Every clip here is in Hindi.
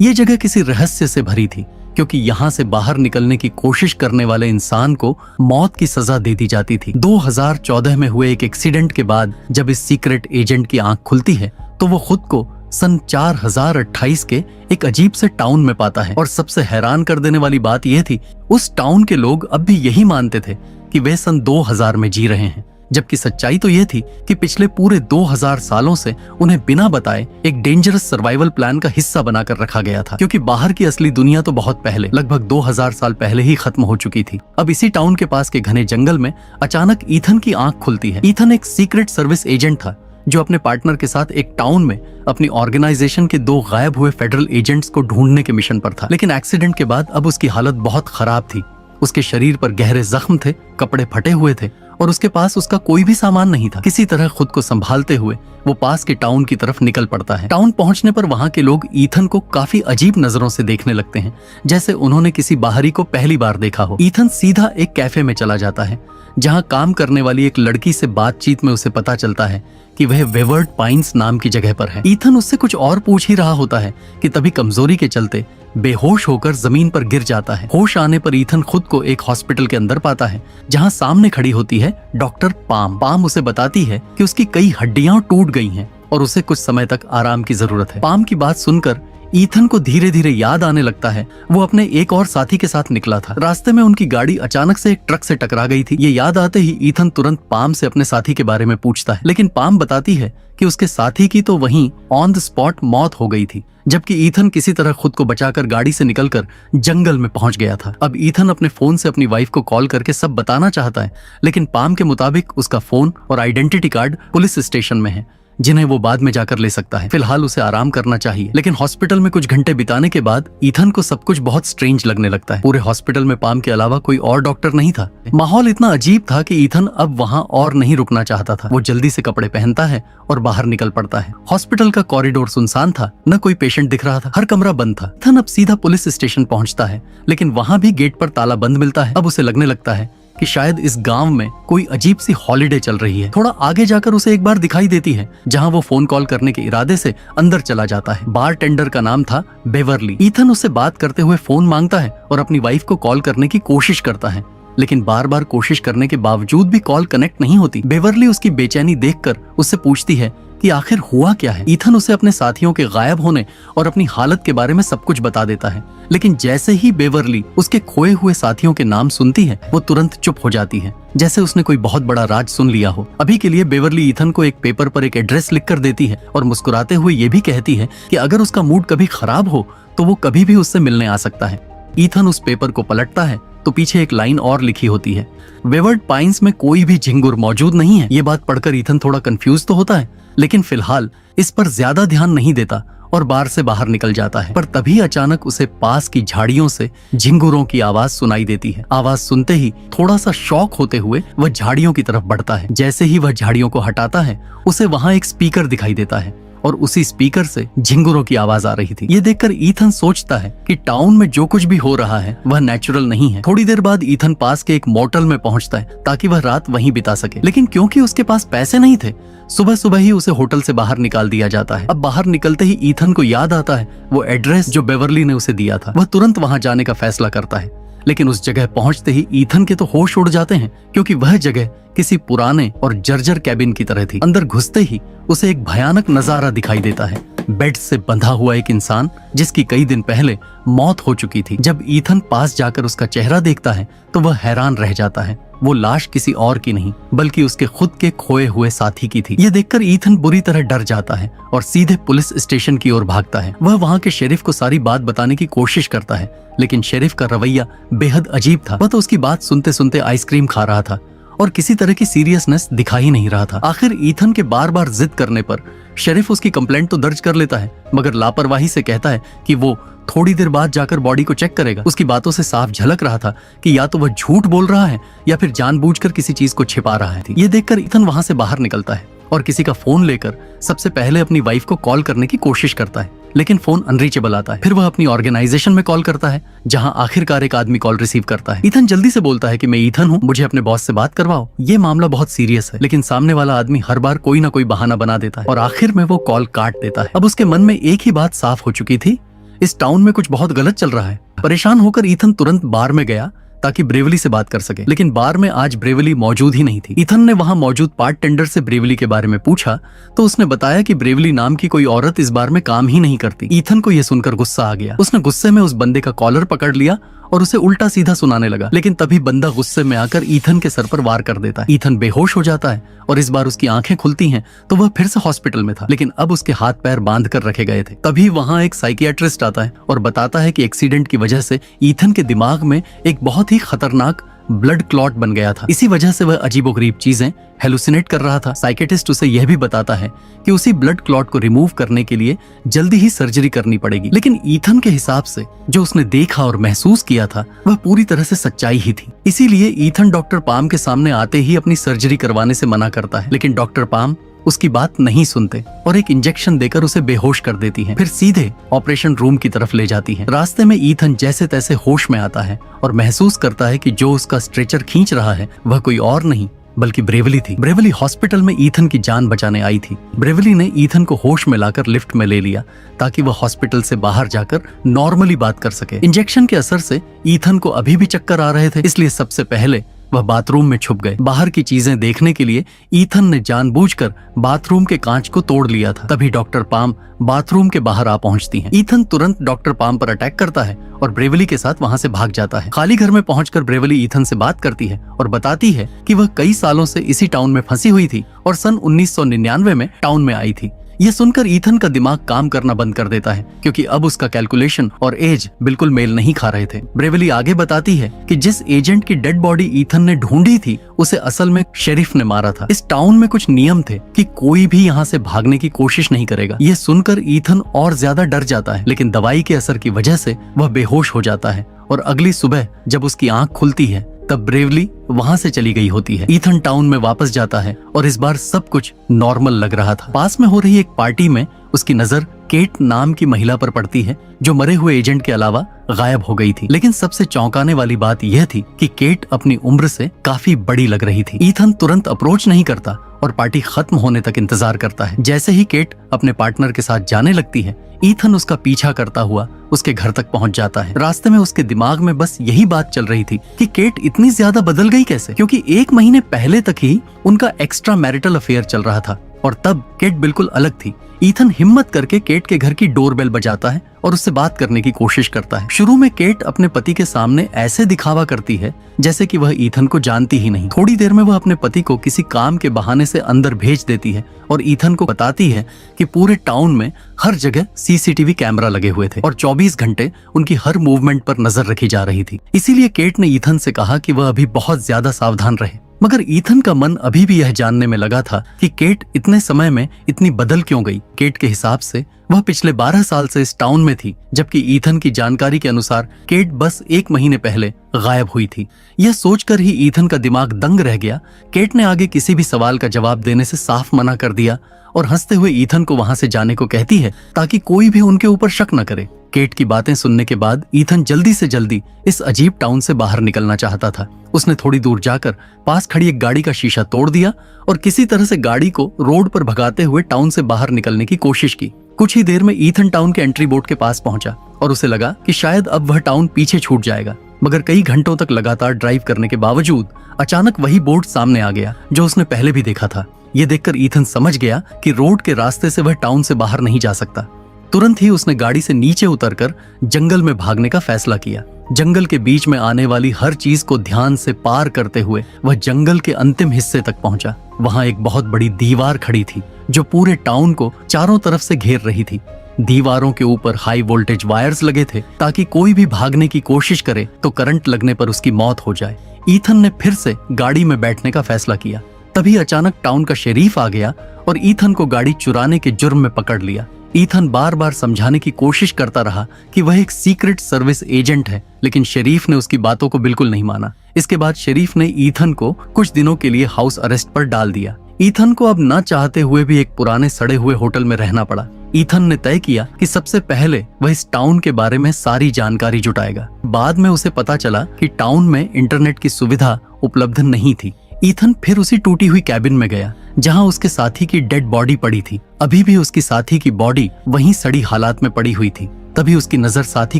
ये जगह किसी रहस्य से भरी थी, क्योंकि यहाँ से बाहर निकलने की कोशिश करने वाले इंसान को मौत की सजा दे दी जाती थी। 2014 में हुए एक एक्सीडेंट के बाद जब इस सीक्रेट एजेंट की आंख खुलती है तो वो खुद को सन 4028 के एक अजीब से टाउन में पाता है। और सबसे हैरान कर देने वाली बात यह थी, उस टाउन के लोग अब भी यही मानते थे कि वे सन 2000 में जी रहे हैं, जबकि सच्चाई तो यह थी कि पिछले पूरे 2000 सालों से उन्हें बिना बताए एक डेंजरस सर्वाइवल प्लान का हिस्सा बनाकर रखा गया था, क्योंकि बाहर की असली दुनिया तो बहुत पहले, लगभग 2000 साल पहले ही खत्म हो चुकी थी। अब इसी टाउन के पास के घने जंगल में अचानक ईथन की आंख खुलती है। ईथन एक सीक्रेट सर्विस एजेंट था जो अपने पार्टनर के साथ एक टाउन में अपनी ऑर्गेनाइजेशन के 2 गायब हुए फेडरल एजेंट्स को ढूंढने के मिशन पर था। लेकिन एक्सीडेंट के बाद अब उसकी हालत बहुत खराब थी। उसके शरीर पर गहरे जख्म थे, कपड़े फटे हुए थे और उसके पास उसका कोई भी सामान नहीं था। किसी तरह खुद को संभालते हुए वो पास के टाउन की तरफ निकल पड़ता है। टाउन पहुंचने पर वहां के लोग ईथन को काफी अजीब नजरों से देखने लगते हैं, जैसे उन्होंने किसी बाहरी को पहली बार देखा हो। ईथन सीधा एक कैफे में चला जाता है, जहां काम करने वाली एक लड़की से बातचीत में उसे पता चलता है कि वह वेवर्ड पाइन्स नाम की जगह पर है। ईथन उससे कुछ और पूछ ही रहा होता है कि तभी कमजोरी के चलते बेहोश होकर जमीन पर गिर जाता है। होश आने पर ईथन खुद को एक हॉस्पिटल के अंदर पाता है, जहां सामने खड़ी होती है डॉक्टर पाम। पाम उसे बताती है कि उसकी कई हड्डियां टूट गई हैं और उसे कुछ समय तक आराम की जरूरत है। पाम की बात सुनकर ईथन को धीरे धीरे याद आने लगता है वो अपने एक और साथी के साथ निकला था। रास्ते में उनकी गाड़ी अचानक से एक ट्रक से टकरा गई थी। ये याद आते ही ईथन तुरंत पाम से अपने साथी के बारे में पूछता है, लेकिन पाम बताती है कि उसके साथी की तो वहीं ऑन द स्पॉट मौत हो गई थी, जबकि ईथन किसी तरह खुद को बचाकर गाड़ी से निकलकर जंगल में पहुंच गया था। अब ईथन अपने फोन से अपनी वाइफ को कॉल करके सब बताना चाहता है, लेकिन पाम के मुताबिक उसका फोन और आइडेंटिटी कार्ड पुलिस स्टेशन में है, जिन्हें वो बाद में जाकर ले सकता है। फिलहाल उसे आराम करना चाहिए। लेकिन हॉस्पिटल में कुछ घंटे बिताने के बाद ईथन को सब कुछ बहुत स्ट्रेंज लगने लगता है। पूरे हॉस्पिटल में पाम के अलावा कोई और डॉक्टर नहीं था। माहौल इतना अजीब था कि ईथन अब वहां और नहीं रुकना चाहता था। वो जल्दी से कपड़े पहनता है और बाहर निकल पड़ता है। हॉस्पिटल का कॉरिडोर सुनसान था, न कोई पेशेंट दिख रहा था, हर कमरा बंद था। ईथन अब सीधा पुलिस स्टेशन पहुंचता है, लेकिन वहां भी गेट पर ताला बंद मिलता है। अब उसे लगने लगता है कि शायद इस गांव में कोई अजीब सी हॉलिडे चल रही है। थोड़ा आगे जाकर उसे एक बार दिखाई देती है, जहां वो फोन कॉल करने के इरादे से अंदर चला जाता है। बार टेंडर का नाम था बेवरली। ईथन उससे बात करते हुए फोन मांगता है और अपनी वाइफ को कॉल करने की कोशिश करता है, लेकिन बार बार कोशिश करने के बावजूद भी कॉल कनेक्ट नहीं होती। बेवरली उसकी बेचैनी देखकर उससे पूछती है कि आखिर हुआ क्या है। ईथन उसे अपने साथियों के गायब होने और अपनी हालत के बारे में सब कुछ बता देता है, लेकिन जैसे ही बेवरली उसके खोए हुए साथियों के नाम सुनती है वो तुरंत चुप हो जाती है, जैसे उसने कोई बहुत बड़ा राज सुन लिया हो। अभी के लिए बेवरली ईथन को एक पेपर पर एक एड्रेस लिखकर देती है और मुस्कुराते हुए ये भी कहती है कि अगर उसका मूड कभी खराब हो तो वो कभी भी उससे मिलने आ सकता है। ईथन उस पेपर को पलटता है तो पीछे एक लाइन और लिखी होती है, वेवर्ड पाइन्स में कोई भी झिंगुर मौजूद नहीं है। ये बात पढ़कर ईथन थोड़ा कंफ्यूज तो होता है, लेकिन फिलहाल इस पर ज्यादा ध्यान नहीं देता और बार से बाहर निकल जाता है। पर तभी अचानक उसे पास की झाड़ियों से झिंगुरों की आवाज सुनाई देती है। आवाज सुनते ही थोड़ा सा शॉक होते हुए वह झाड़ियों की तरफ बढ़ता है। जैसे ही वह झाड़ियों को हटाता है उसे वहां एक स्पीकर दिखाई देता है और उसी स्पीकर से झिंगुरों की आवाज आ रही थी। ये देखकर ईथन सोचता है कि टाउन में जो कुछ भी हो रहा है वह नेचुरल नहीं है। थोड़ी देर बाद ईथन पास के एक मोटल में पहुंचता है ताकि वह रात वहीं बिता सके, लेकिन क्योंकि उसके पास पैसे नहीं थे, सुबह सुबह ही उसे होटल से बाहर निकाल दिया जाता है। अब बाहर निकलते ही ईथन को याद आता है वो एड्रेस जो बेवरली ने उसे दिया था। वह तुरंत वहां जाने का फैसला करता है, लेकिन उस जगह पहुंचते ही ईथन के तो होश उड़ जाते हैं, क्योंकि वह जगह किसी पुराने और जर्जर कैबिन की तरह थी। अंदर घुसते ही उसे एक भयानक नजारा दिखाई देता है। बेड से बंधा हुआ एक इंसान जिसकी कई दिन पहले मौत हो चुकी थी। जब ईथन पास जाकर उसका चेहरा देखता है तो वह हैरान रह जाता है। वो लाश किसी और की नहीं बल्कि उसके खुद के खोए हुए साथी की थी। ये देखकर ईथन बुरी तरह डर जाता है और सीधे पुलिस स्टेशन की ओर भागता है। वह वहां के शेरिफ को सारी बात बताने की कोशिश करता है, लेकिन शेरिफ का रवैया बेहद अजीब था। वह तो उसकी बात सुनते सुनते आइसक्रीम खा रहा था और किसी तरह की सीरियसनेस दिखा ही नहीं रहा था। आखिर ईथन के बार बार जिद करने पर शेरिफ उसकी कंप्लेंट तो दर्ज कर लेता है, मगर लापरवाही से कहता है कि वो थोड़ी देर बाद जाकर बॉडी को चेक करेगा। उसकी बातों से साफ झलक रहा था कि या तो वह झूठ बोल रहा है या फिर जानबूझकर किसी चीज को छिपा रहा है। ये देखकर ईथन वहां से बाहर निकलता है और किसी का फोन लेकर सबसे पहले अपनी वाइफ को कॉल करने की कोशिश करता है, लेकिन फोन अनरीचेबल आता है। फिर वह अपनी ऑर्गेनाइजेशन में कॉल करता है, जहां आखिरकार एक आदमी कॉल रिसीव करता है। ईथन जल्दी से बोलता है कि मैं ईथन हूं, मुझे अपने बॉस से बात करवाओ, ये मामला बहुत सीरियस है। लेकिन सामने वाला आदमी हर बार कोई ना कोई बहाना बना देता है और आखिर में वो कॉल काट देता है। अब उसके मन में एक ही बात साफ हो चुकी थी इस टाउन में कुछ बहुत गलत चल रहा है। परेशान होकर ईथन तुरंत बार में गया ताकि ब्रेवली से बात कर सके, लेकिन बार में आज ब्रेवली मौजूद ही नहीं थी। ईथन ने वहां मौजूद पार्ट टेंडर से ब्रेवली के बारे में पूछा तो उसने बताया कि ब्रेवली नाम की कोई औरत इस बार में काम ही नहीं करती। ईथन को यह सुनकर गुस्सा आ गया। उसने गुस्से में उस बंदे का कॉलर पकड़ लिया और उसे उल्टा सीधा सुनाने लगा, लेकिन तभी बंदा गुस्से में आकर ईथन के सर पर वार कर देता है। ईथन बेहोश हो जाता है और इस बार उसकी आंखें खुलती हैं तो वह फिर से हॉस्पिटल में था, लेकिन अब उसके हाथ पैर बांध कर रखे गए थे। तभी वहां एक साइकियाट्रिस्ट आता है और बताता है कि एक्सीडेंट की वजह से ईथन के दिमाग में एक बहुत ही खतरनाक ब्लड क्लॉट बन गया था। इसी वजह से वह अजीबोगरीब चीजें हेलुसिनेट कर रहा था। साइकेटिस्ट उसे यह भी बताता है कि उसी ब्लड क्लॉट को रिमूव करने के लिए जल्दी ही सर्जरी करनी पड़ेगी, लेकिन ईथन के हिसाब से जो उसने देखा और महसूस किया था वह पूरी तरह से सच्चाई ही थी। इसीलिए ईथन डॉक्टर पाम के सामने आते ही अपनी सर्जरी करवाने से मना करता है, लेकिन डॉक्टर पाम उसकी बात नहीं सुनते और एक इंजेक्शन देकर उसे बेहोश कर देती हैं। फिर सीधे ऑपरेशन रूम की तरफ ले जाती हैं। रास्ते में ईथन जैसे तैसे होश में आता है और महसूस करता है कि जो उसका स्ट्रेचर खींच रहा है वह कोई और नहीं बल्कि ब्रेवली थी। ब्रेवली हॉस्पिटल में ईथन की जान बचाने आई थी। ब्रेवली ने ईथन को होश में लाकर लिफ्ट में ले लिया ताकि वह हॉस्पिटल से बाहर जाकर नॉर्मली बात कर सके। इंजेक्शन के असर से ईथन को अभी भी चक्कर आ रहे थे, इसलिए सबसे पहले वह बाथरूम में छुप गए। बाहर की चीजें देखने के लिए ईथन ने जानबूझकर बाथरूम के कांच को तोड़ लिया था। तभी डॉक्टर पाम बाथरूम के बाहर आ पहुंचती हैं। ईथन तुरंत डॉक्टर पाम पर अटैक करता है और ब्रेवली के साथ वहां से भाग जाता है। खाली घर में पहुंचकर ब्रेवली ईथन से बात करती है और बताती है कि वह कई सालों से इसी टाउन में फंसी हुई थी और सन 1999 में टाउन में आई थी। यह सुनकर ईथन का दिमाग काम करना बंद कर देता है क्योंकि अब उसका कैलकुलेशन और एज बिल्कुल मेल नहीं खा रहे थे। ब्रेवली आगे बताती है कि जिस एजेंट की डेड बॉडी ईथन ने ढूंढी थी उसे असल में शेरिफ ने मारा था। इस टाउन में कुछ नियम थे कि कोई भी यहाँ से भागने की कोशिश नहीं करेगा। यह सुनकर ईथन और ज्यादा डर जाता है, लेकिन दवाई के असर की वजह से वह बेहोश हो जाता है और अगली सुबह जब उसकी आंख खुलती है तब ब्रेवली वहां से चली गई होती है। ईथन टाउन में वापस जाता है और इस बार सब कुछ नॉर्मल लग रहा था। पास में हो रही एक पार्टी में उसकी नजर केट नाम की महिला पर पड़ती है जो मरे हुए एजेंट के अलावा गायब हो गई थी। लेकिन सबसे चौंकाने वाली बात यह थी कि केट अपनी उम्र से काफी बड़ी लग रही थी। ईथन तुरंत अप्रोच नहीं करता और पार्टी खत्म होने तक इंतजार करता है। जैसे ही केट अपने पार्टनर के साथ जाने लगती है, ईथन उसका पीछा करता हुआ उसके घर तक पहुंच जाता है। रास्ते में उसके दिमाग में बस यही बात चल रही थी कि केट इतनी ज्यादा बदल गई कैसे, क्योंकि 1 महीने पहले तक ही उनका एक्स्ट्रा मैरिटल अफेयर चल रहा था और तब केट बिल्कुल अलग थी। ईथन हिम्मत करके केट के घर की डोरबेल बजाता है और उससे बात करने की कोशिश करता है। शुरू में केट अपने पति के सामने ऐसे दिखावा करती है जैसे कि वह ईथन को जानती ही नहीं। थोड़ी देर में वह अपने पति को किसी काम के बहाने से अंदर भेज देती है और ईथन को बताती है कि पूरे टाउन में हर जगह सीसीटीवी कैमरा लगे हुए थे और 24 घंटे उनकी हर मूवमेंट पर नजर रखी जा रही थी। इसीलिए केट ने ईथन से कहा कि वह अभी बहुत ज्यादा सावधान रहे। मगर ईथन का मन अभी भी यह जानने में लगा था कि केट इतने समय में इतनी बदल क्यों गई। केट के हिसाब से वह पिछले 12 साल से इस टाउन में थी, जबकि ईथन की जानकारी के अनुसार केट बस 1 महीने पहले गायब हुई थी। यह सोचकर ही ईथन का दिमाग दंग रह गया। केट ने आगे किसी भी सवाल का जवाब देने से साफ मना कर दिया और हंसते हुए ईथन को वहां से जाने को कहती है ताकि कोई भी उनके ऊपर शक न करे। केट की बातें सुनने के बाद ईथन जल्दी से जल्दी इस अजीब टाउन से बाहर निकलना चाहता था। उसने थोड़ी दूर जाकर पास खड़ी एक गाड़ी का शीशा तोड़ दिया और किसी तरह से गाड़ी को रोड पर भगाते हुए टाउन से बाहर निकलने की कोशिश की। कुछ ही देर में ईथन टाउन के एंट्री बोर्ड के पास पहुंचा और उसे लगा कि शायद अब वह टाउन पीछे छूट जाएगा। मगर कई घंटों तक लगातार ड्राइव करने के बावजूद अचानक वही बोर्ड सामने आ गया जो उसने पहले भी देखा था। ये देखकर ईथन समझ गया कि रोड के रास्ते से वह टाउन से बाहर नहीं जा सकता। तुरंत ही उसने गाड़ी से नीचे उतरकर जंगल में भागने का फैसला किया। जंगल के बीच में आने वाली हर चीज को ध्यान से पार करते हुए वह जंगल के अंतिम हिस्से तक पहुंचा। वहां एक बहुत बड़ी दीवार खड़ी थी जो पूरे टाउन को चारों तरफ से घेर रही थी। दीवारों के ऊपर हाई वोल्टेज वायर्स लगे थे ताकि कोई भी भागने की कोशिश करे तो करंट लगने पर उसकी मौत हो जाए। ईथन ने फिर से गाड़ी में बैठने का फैसला किया। तभी अचानक टाउन का शेरीफ आ गया और ईथन को गाड़ी चुराने के जुर्म में पकड़ लिया। ईथन बार बार समझाने की कोशिश करता रहा कि वह एक सीक्रेट सर्विस एजेंट है, लेकिन शेरीफ ने उसकी बातों को बिल्कुल नहीं माना। इसके बाद शेरीफ ने ईथन को कुछ दिनों के लिए हाउस अरेस्ट पर डाल दिया। ईथन को अब ना चाहते हुए भी एक पुराने सड़े हुए होटल में रहना पड़ा। ईथन ने तय किया कि सबसे पहले वह इस टाउन के बारे में सारी जानकारी जुटाएगा। बाद में उसे पता चला कि टाउन में इंटरनेट की सुविधा उपलब्ध नहीं थी। ईथन फिर उसी टूटी हुई कैबिन में गया जहां उसके साथी की डेड बॉडी पड़ी थी। अभी भी उसकी साथी की बॉडी वहीं सड़ी हालात में पड़ी हुई थी। तभी उसकी नजर साथी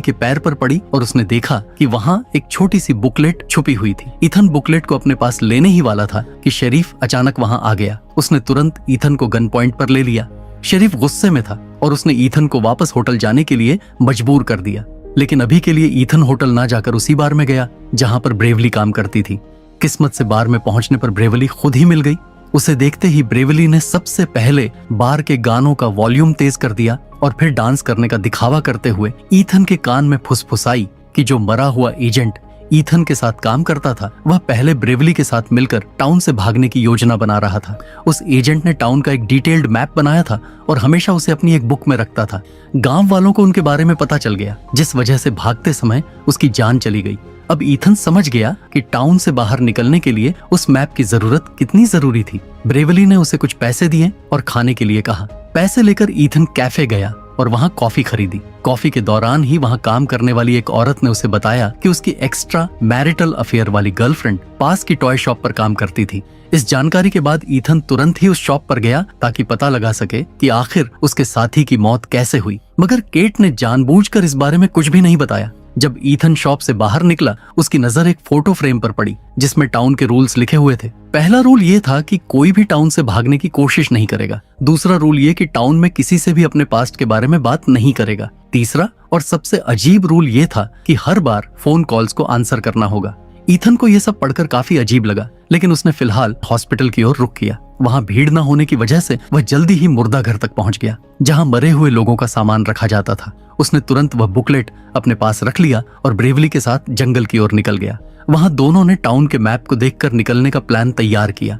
के पैर पर पड़ी और उसने देखा कि वहाँ एक छोटी सी बुकलेट छुपी हुई थी। ईथन बुकलेट को अपने पास लेने ही वाला था कि शरीफ अचानक वहाँ आ गया। उसने तुरंत ईथन को गन पॉइंट पर ले लिया। शरीफ गुस्से में था और उसने ईथन को वापस होटल जाने के लिए मजबूर कर दिया। लेकिन अभी के लिए ईथन होटल ना जाकर उसी बार में गया जहाँ पर ब्रेवली काम करती थी। किस्मत से बार में पहुंचने पर ब्रेवली खुद ही मिल गई। उसे देखते ही ब्रेवली ने सबसे पहले बार के गानों का वॉल्यूम तेज कर दिया और फिर डांस करने का दिखावा करते हुए ईथन के कान में फुसफुसाई कि जो मरा हुआ एजेंट ईथन के साथ काम करता था वह पहले ब्रेवली के साथ मिलकर टाउन से भागने की योजना बना रहा था। उस एजेंट ने टाउन का एक डिटेल्ड मैप बनाया था और हमेशा उसे अपनी एक बुक में रखता था। गांव वालों को उनके बारे में पता चल गया, जिस वजह से भागते समय उसकी जान चली गई। अब ईथन समझ गया कि टाउन से बाहर निकलने के लिए उस मैप की जरूरत कितनी जरूरी थी। ब्रेवली ने उसे कुछ पैसे दिए और खाने के लिए कहा। पैसे लेकर ईथन कैफे गया और वहाँ कॉफी खरीदी। कॉफी के दौरान ही वहाँ काम करने वाली एक औरत ने उसे बताया कि उसकी एक्स्ट्रा मैरिटल अफेयर वाली गर्लफ्रेंड पास की टॉय शॉप पर काम करती थी। इस जानकारी के बाद ईथन तुरंत ही उस शॉप पर गया ताकि पता लगा सके कि आखिर उसके साथी की मौत कैसे हुई। मगर केट ने जानबूझकर इस बारे में कुछ भी नहीं बताया। जब ईथन शॉप से बाहर निकला उसकी नजर एक फोटो फ्रेम पर पड़ी जिसमें टाउन के रूल्स लिखे हुए थे। पहला रूल ये था कि कोई भी टाउन से भागने की कोशिश नहीं करेगा। दूसरा रूल ये कि टाउन में किसी से भी अपने पास्ट के बारे में बात नहीं करेगा। तीसरा और सबसे अजीब रूल ये था कि हर बार फोन कॉल्स को आंसर करना होगा। ईथन को यह सब पढ़कर काफी अजीब लगा, लेकिन उसने फिलहाल हॉस्पिटल की ओर रुख किया। वहाँ भीड़ न होने की वजह से वह जल्दी ही मुर्दा घर तक पहुंच गया जहाँ मरे हुए लोगों का सामान रखा जाता था। उसने तुरंत वह बुकलेट अपने पास रख लिया और ब्रेवली के साथ जंगल की ओर निकल गया। वहाँ दोनों ने टाउन के मैप को देखकर निकलने का प्लान तैयार किया।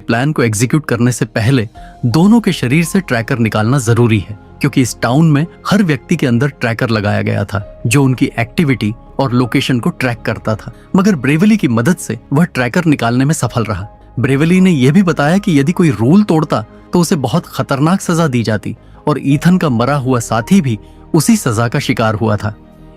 प्लान को एग्जीक्यूट करने से पहले दोनों के शरीर से ट्रैकर निकालना जरूरी है, क्योंकि इस टाउन में हर व्यक्ति के अंदर ट्रैकर लगाया गया था जो उनकी एक्टिविटी और लोकेशन को ट्रैक करता था। मगर ब्रेवली की मदद से वह ट्रैकर निकालने में सफल रहा। ब्रेवली ने यह भी बताया कि यदि कोई रूल तोड़ता तो उसे बहुत खतरनाक सजा दी जाती और ईथन का मरा हुआ साथी भी उसी सजा का शिकार हुआ था।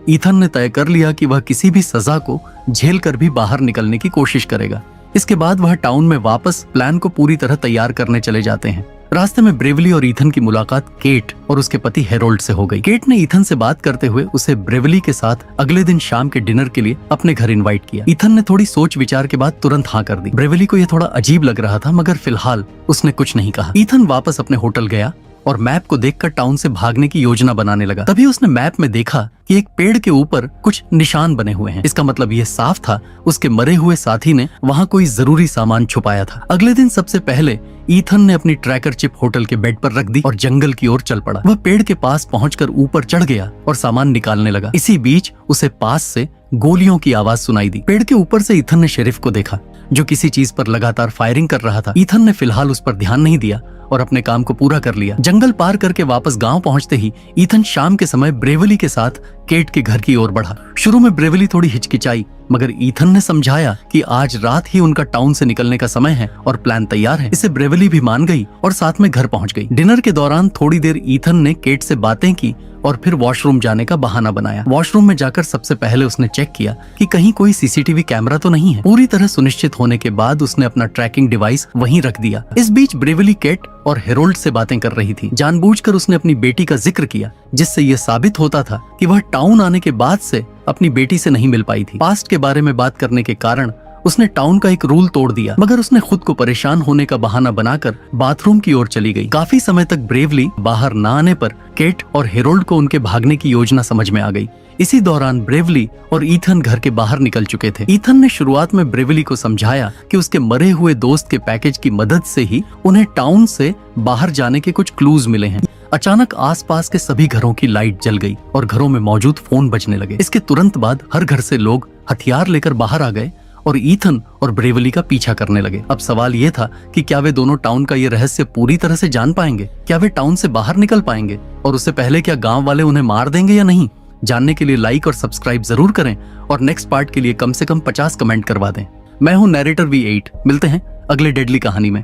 ईथन ने तय कर लिया कि वह किसी भी सजा को झेल कर भी बाहर निकलने की कोशिश करेगा। इसके बाद वह टाउन में वापस प्लान को पूरी तरह तैयार करने चले जाते हैं। रास्ते में ब्रेवली और ईथन की मुलाकात केट और उसके पति हेरोल्ड से हो गई। केट ने ईथन से बात करते हुए उसे ब्रेवली के साथ अगले दिन शाम के डिनर के लिए अपने घर इनवाइट किया। ईथन ने थोड़ी सोच विचार के बाद तुरंत हाँ कर दी। ब्रेवली को यह थोड़ा अजीब लग रहा था, मगर फिलहाल उसने कुछ नहीं कहा। ईथन वापस अपने होटल गया और मैप को देखकर टाउन से भागने की योजना बनाने लगा। तभी उसने मैप में देखा कि एक पेड़ के ऊपर कुछ निशान बने हुए हैं। इसका मतलब यह साफ था उसके मरे हुए साथी ने वहाँ कोई जरूरी सामान छुपाया था। अगले दिन सबसे पहले ईथन ने अपनी ट्रैकर चिप होटल के बेड पर रख दी और जंगल की ओर चल पड़ा। वह पेड़ के पास पहुंचकर ऊपर चढ़ गया और सामान निकालने लगा। इसी बीच उसे पास से गोलियों की आवाज सुनाई दी। पेड़ के ऊपर से ईथन ने शेरिफ को देखा जो किसी चीज पर लगातार फायरिंग कर रहा था। ईथन ने फिलहाल उस पर ध्यान नहीं दिया और अपने काम को पूरा कर लिया। जंगल पार करके वापस गांव पहुंचते ही ईथन शाम के समय ब्रेवली के साथ केट के घर की ओर बढ़ा। शुरू में ब्रेवली थोड़ी हिचकिचाई, मगर ईथन ने समझाया कि आज रात ही उनका टाउन से निकलने का समय है और प्लान तैयार है। इसे ब्रेवली भी मान गई और साथ में घर पहुंच गई। डिनर के दौरान थोड़ी देर ईथन ने केट से बातें की और फिर वॉशरूम जाने का बहाना बनाया। वॉशरूम में जाकर सबसे पहले उसने चेक किया कि कहीं कोई सीसीटीवी कैमरा तो नहीं है। पूरी तरह सुनिश्चित होने के बाद उसने अपना ट्रैकिंग डिवाइस वहीं रख दिया। इस बीच ब्रेवली केट और हेरोल्ड से बातें कर रही थी। जानबूझकर उसने अपनी बेटी का जिक्र किया, जिससे यह साबित होता था कि वह टाउन आने के बाद से अपनी बेटी से नहीं मिल पाई थी। पास्ट के बारे में बात करने के कारण उसने टाउन का एक रूल तोड़ दिया, मगर उसने खुद को परेशान होने का बहाना बनाकर बाथरूम की ओर चली गई। काफी समय तक ब्रेवली बाहर न आने पर केट और हेरोल्ड को उनके भागने की योजना समझ में आ गई। इसी दौरान ब्रेवली और ईथन घर के बाहर निकल चुके थे। ईथन ने शुरुआत में ब्रेवली को समझाया कि उसके मरे हुए दोस्त के पैकेज की मदद से ही उन्हें टाउन से बाहर जाने के कुछ क्लूज मिले हैं। अचानक आसपास के सभी घरों की लाइट जल गई और घरों में मौजूद फोन बजने लगे। इसके तुरंत बाद हर घर से लोग हथियार लेकर बाहर आ गए और ईथन और ब्रेवली का पीछा करने लगे। अब सवाल यह था कि क्या वे दोनों टाउन का ये रहस्य पूरी तरह से जान पाएंगे? क्या वे टाउन से बाहर निकल पाएंगे? और उससे पहले क्या गांव वाले उन्हें मार देंगे या नहीं? जानने के लिए लाइक और सब्सक्राइब जरूर करें और नेक्स्ट पार्ट के लिए कम से कम 50 कमेंट करवा दें। मैं हूं नैरेटर V8। मिलते हैं अगले डेडली कहानी में।